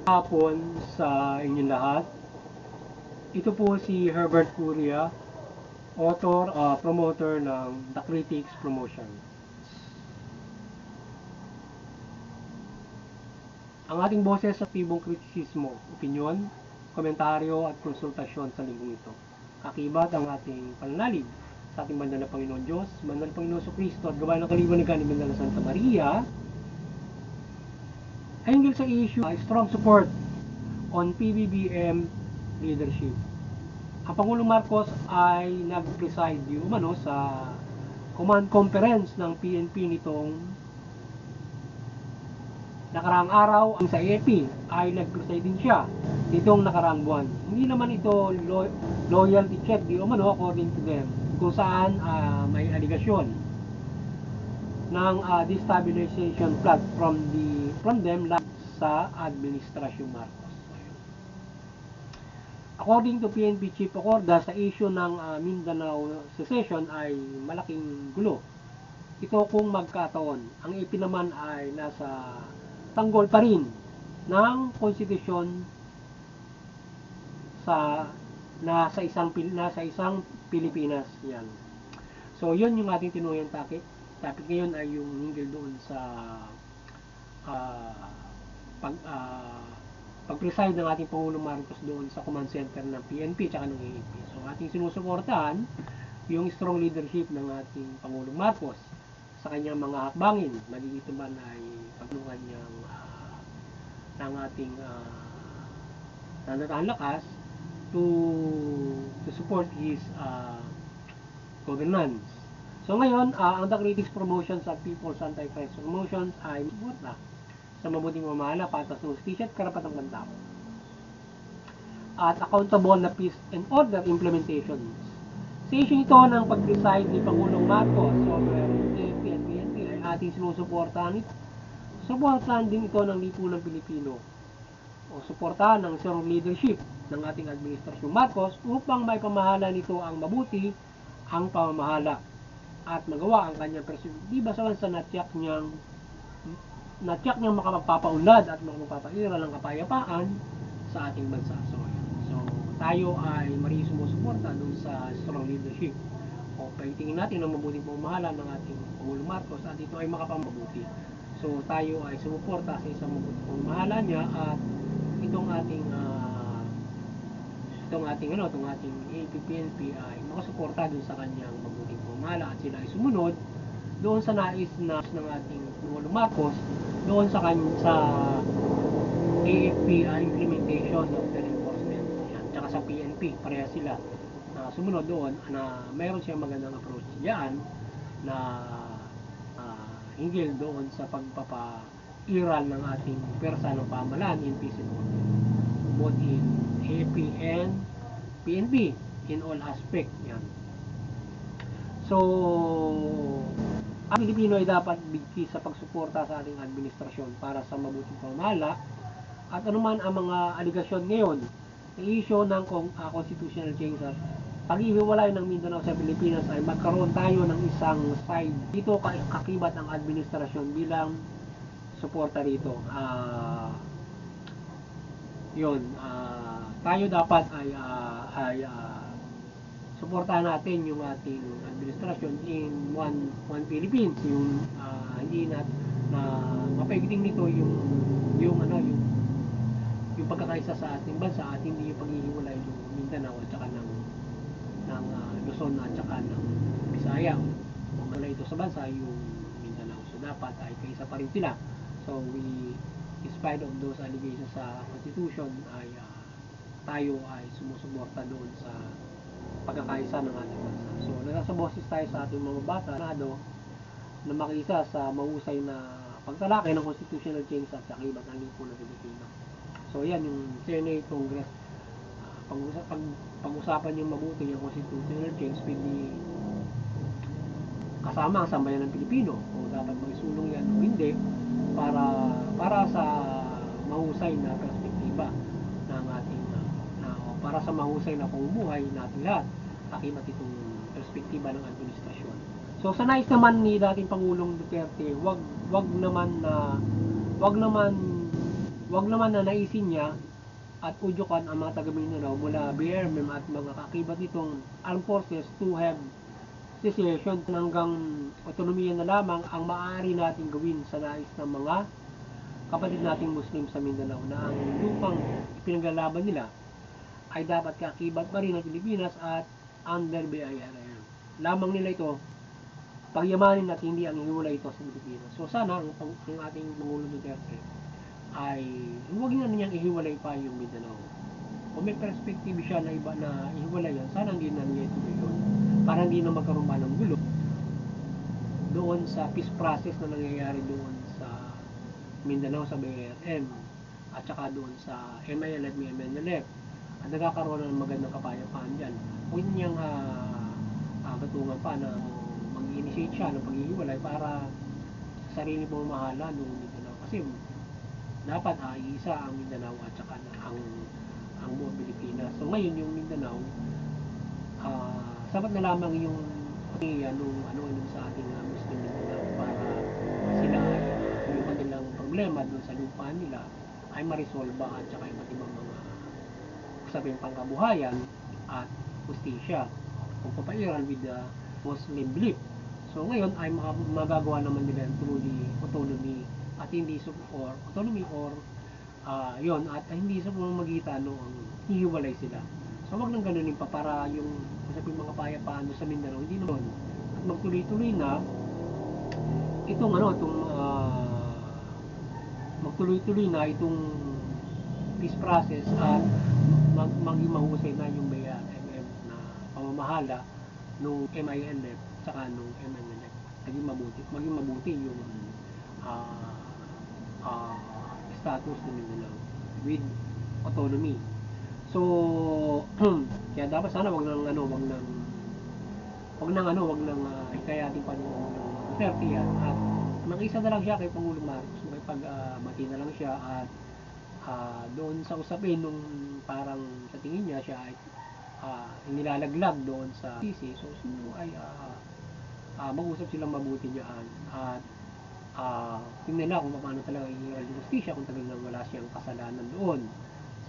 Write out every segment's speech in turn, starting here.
Hapon sa inyong lahat. Ito po si Herbert Curia, author, promoter ng The Critics Promotion. Ang ating boses sa tibong kritisismo, opinyon, komentaryo at konsultasyon sa linggong ito. Kakibat ang ating pananalig sa ating banal na Panginoon Diyos, banal na Panginoon Kristo at gawa ng kaliwanagan ni Banal na Santa Maria, ay hinggil sa issue strong support on PBBM leadership. Ang Pangulong Marcos ay nag-preside sa command conference ng PNP nitong nakaraang araw. Ang sa AFP ay nag-preside din siya nitong nakaraang buwan. Hindi naman ito loyalty check according to them, kung saan may aligasyon ng destabilization plot from them sa Administrasyon Marcos. According to PNP Chief Ocorda, sa issue ng Mindanao secession ay malaking gulo. Ito kung magkataon. Ang AP naman ay nasa tanggol pa rin ng konstitusyon nasa isang Pilipinas yan. So yun yung ating tinuyang topic ngayon ay yung hinggil doon sa pag-preside ng ating Pangulong Marcos doon sa command center ng PNP at ng AFP. So ating sinusuportahan yung strong leadership ng ating Pangulong Marcos sa kanyang mga hakbangin, magiging ito man ay pagtulungan niyang ng ating lakas to support his governance. So ngayon, ang The Critics Promotions at People's Anti-Christ Promotions ay suporta sa mabuting pamamahala, patas ng hustisya at karapatang pantao. At accountable na peace and order implementations. Sa issue ito ng pag-preside ni Pangulong Marcos over AFP at PNP ay ating sinusuportahan ito. Suportahan din ito ng lipunang Pilipino o suportahan ng strong leadership ng ating Administrasyon Marcos upang may pamahala nito ang mabuti ang pamamahala at magawa ang kanyang perspektiba sa bansa na tiyak niyang makapagpapaunlad at makapagpapairal ng kapayapaan sa ating bansa. So tayo ay maring sumusuporta dun sa strong leadership o paitingin natin ang mabuting pamamahala ng ating Pangulong Marcos at ito ay makapamabuti. So tayo ay sumuporta sa isang mabuting pamamahala niya at itong ating APPNP ay makasuporta dun sa kanyang mabuting pamamahala at sila ay sumunod doon sa nais ng ating Pangulong Marcos doon sa AFP implementation of the enforcement. Yan. Tsaka sa PNP, pareha sila sumunod doon na mayroon siyang magandang approach diyan na hinggil doon sa pagpapairal ng ating pwersa ng pamahalaan in peace and order, both in AFP and PNP in all aspect. Yan. So ang Pilipino ay dapat bigti sa pagsuporta sa ating administrasyon para sa mabuting pamamahala at anuman ang mga aligasyon ngayon ng issue ng constitutional change at paghihiwalay ng Mindanao sa Pilipinas ay magkaroon tayo ng isang side dito kakibat ang administrasyon bilang suporta rito. Tayo dapat ay suportahan natin yung ating administrasyon in one Philippines, yung hindi na mapaigting nito yung pagkakaisa sa ating bansa at hindi yung paghihiwalay ng Mindanao at saka ng Luzon at saka ng Bisaya. Kung ano ito sa bansa yung Mindanao, so dapat ay kaisa pa rin sila. So we, in spite of those allegations sa Constitution, ay tayo ay sumusuporta doon sa pagkakaisa ng ating bansa. So nasa boses tayo sa ating mga bata na makiisa sa mahusay na pagtalakay ng constitutional change at sa kakibat ng lipunan ng Pilipino. So yan yung Senate, Congress, pag-usapan yung mabuti yung constitutional change, pwede kasama ang sambayan ng Pilipino o dapat maisulong yan o hindi para sa mahusay na perspektiba ng ating para sa mahusay na pamumuhay natin lahat, kakibat itong perspektiba ng administrasyon. So sa nais naman ni dating Pangulong Duterte, wag naman wag naman na naisin niya at udyukan ang mga taga Mindanao mula BRMM at mga kakibat nitong armed forces to have secession hanggang autonomiya na lamang ang maaari natin gawin sa nais ng mga kapatid nating Muslim sa Mindanao na ang lupang pinaglalaban nila ay dapat kakibat pa rin ng Pilipinas at under BIRM. Lamang nila ito pagyamanin at hindi ang hiwalay ito sa Pilipinas. So sana ang ating Pangulong Duterte ay huwag na niyang ihiwalay pa yung Mindanao. Kung may perspektive siya na iba na ihiwalay yan, sana hindi na niya ituloy yun. Para hindi na magkaroon pa ng gulo doon sa peace process na nangyayari doon sa Mindanao sa BRM at saka doon sa MILF, MNLF at nagkakaroon ng magandang kapayapaan dyan. Huwag niyang batungan pa na mag-initiate siya ng paghihiwalay para sa sarili pamamahala ng Mindanao. Kasi dapat isa ang Mindanao at saka ang buong Pilipinas. So ngayon yung Mindanao sapat na lamang yung ano sa ating Muslim Mindanao para sila yung kanilang problema doon sa lupa nila ay marisolba at saka iba't ibang mga usaping pangkabuhayan at justisya kung papairan with the Muslim belief. So ngayon ay magagawa naman nila through the autonomy at hindi or autonomy or yon at hindi sa pamamagitan noong hihiwalay sila. So wag nang ganunin pa para yung usaping mga payapaan sa Mindanao hindi naman at magtuloy-tuloy na itong magtuloy-tuloy na itong peace process at maging mahusay na yung BRMM na pamamahala nung MILF saka nung MNLF. Maging mabuti yung status ng Mindanao with autonomy. So kaya dapat sana wag nang hikayatin pa ng Duterte at mag-isa na lang siya kay Pangulong Marcos, makipag-bati na lang siya at doon sa usapin nung parang sa tingin niya siya ay nilalaglag doon sa PC. So siguro ay mag-usap silang mabuti diyan at tingnan nila kung paano talaga i-real justisya kung talagang wala siyang kasalanan doon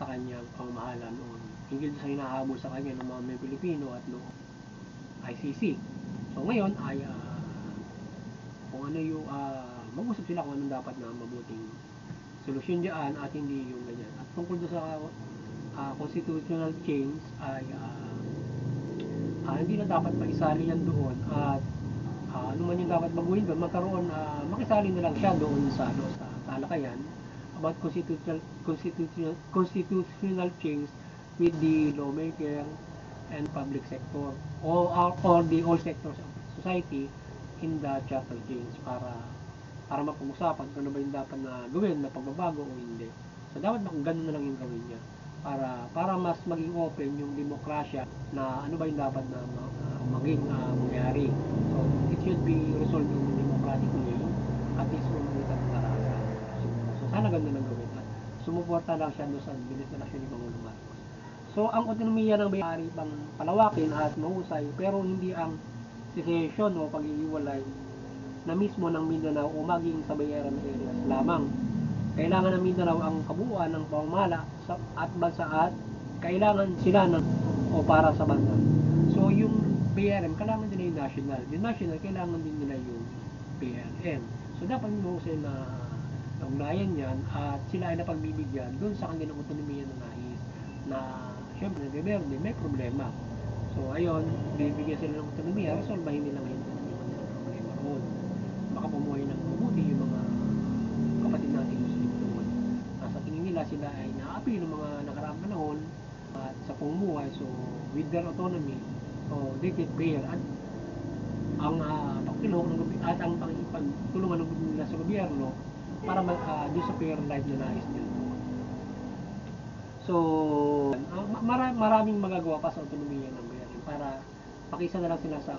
sa kanyang pamamahala noon. Hingil sa hinahabol sa kanya ng mga may Pilipino at noong ICC. So ngayon ay kung ano yung mag-usap sila kung anong dapat na mabuting solusyon diyan at hindi yung ganyan. At tungkol sa constitutional change ay hindi na dapat maisali yan doon at ano man yung dapat baguhin doon, magkaroon makisali na lang siya doon sa talakayan about constitutional change with the lawmaker and public sector or the all sectors of society in the chapter change para mapag-usapan kung ano ba yung dapat na gawin na pagbabago o hindi. So dapat ganun na lang yung gawin niya para mas maging open yung demokrasya na ano ba yung dapat na maging mangyari. So it should be resolved in a democratic way at least mamalitan ng karasa. So sana ganun lang gawin at sumuporta lang siya doon sa administrasyon ni Pangulong Marcos. So ang autonomiya ng bayari pang palawakin at mahusay pero hindi ang secession o paghihiwalay na mismo ng Mindanao o maging sa BRM areas lamang. Kailangan ng Mindanao ang kabuuan ng pamamahala at bansa at kailangan sila o para sa bansa. So yung BRM kailangan nila yung national. Yung national kailangan din nila yung BRM. So dapat mahusay na ugnayan yan at sila ay napagbibigyan doon sa kanilang autonomiya na nais na syempre nagbe-berde, may problema. So ayun, bibigyan sila ng autonomiya, resolbahin nila ngayon yung problema roon. Baka pamuhay ng mabuti yung mga kapatid natin Muslim doon. Sa tingin nila sila ay naaapi ng mga nakaraang panahon at sa pamumuhay. So with their autonomy, so they get fair at ang pagtulong at ang pagtulungan nila sa gobyerno para doon sa fair life na nais nila. So maraming magagawa pa sa autonomiya ng bayan para pakisa na lang sila sa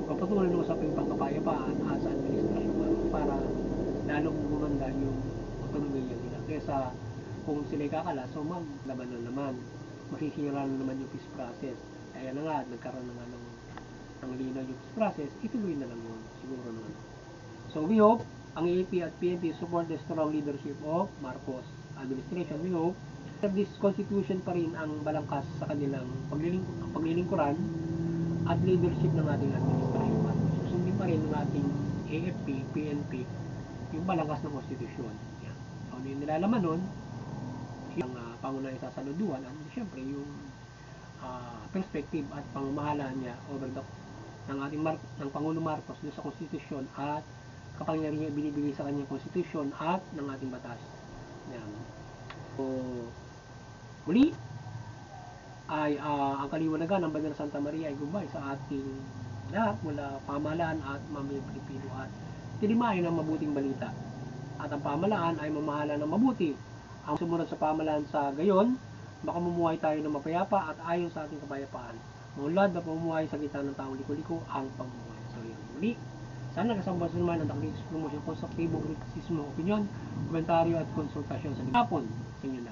pagpatuloy ng usaping pangkapayapaan sa administrasyon para lalong gumanda yung autonomiya nila. Kesa kung sila'y kakala, so maglaban na naman. Masisira na naman yung peace process. Kaya na nga, nagkaroon na nga ng linaw yung peace process, ituloy na lang yun. Siguro naman. So we hope ang AAP at PNP support the strong leadership of Marcos administration. We hope that this constitution pa rin ang balangkas sa kanilang paglilingkuran at leadership ng ating administration. Susundin pa rin ng ating AFP, PNP yung balangkas ng konstitusyon. Yan. So, ano yung nilalaman nun? Yung pangunahing sasaluduhan at siyempre yung perspective at pamamahala niya over the ng Pangulo Marcos doon sa konstitusyon at kapangyarihan niya binibigay sa kanyang konstitusyon at ng ating batas. Yan. So, muli ay ang kaliwanagan ng Banal Santa Maria ay gumabay sa ating lahat mula pamahalaan at mamamayang Pilipino at tilimahin ang mabuting balita. At ang pamahalaan ay mamahala ng mabuti. Ang sumunod sa pamahalaan sa gayon, makamumuhay tayo ng mapayapa at ayon sa ating kapayapaan. Mulad na pamumuhay sa gitna ng taong liko-liko ang pamumuhay. So yun, muli. Sana kasama sa naman ang taklis, promotion, konstruktibong kritisismo, opinion, komentaryo at konsultasyon sa hapon sa inyo.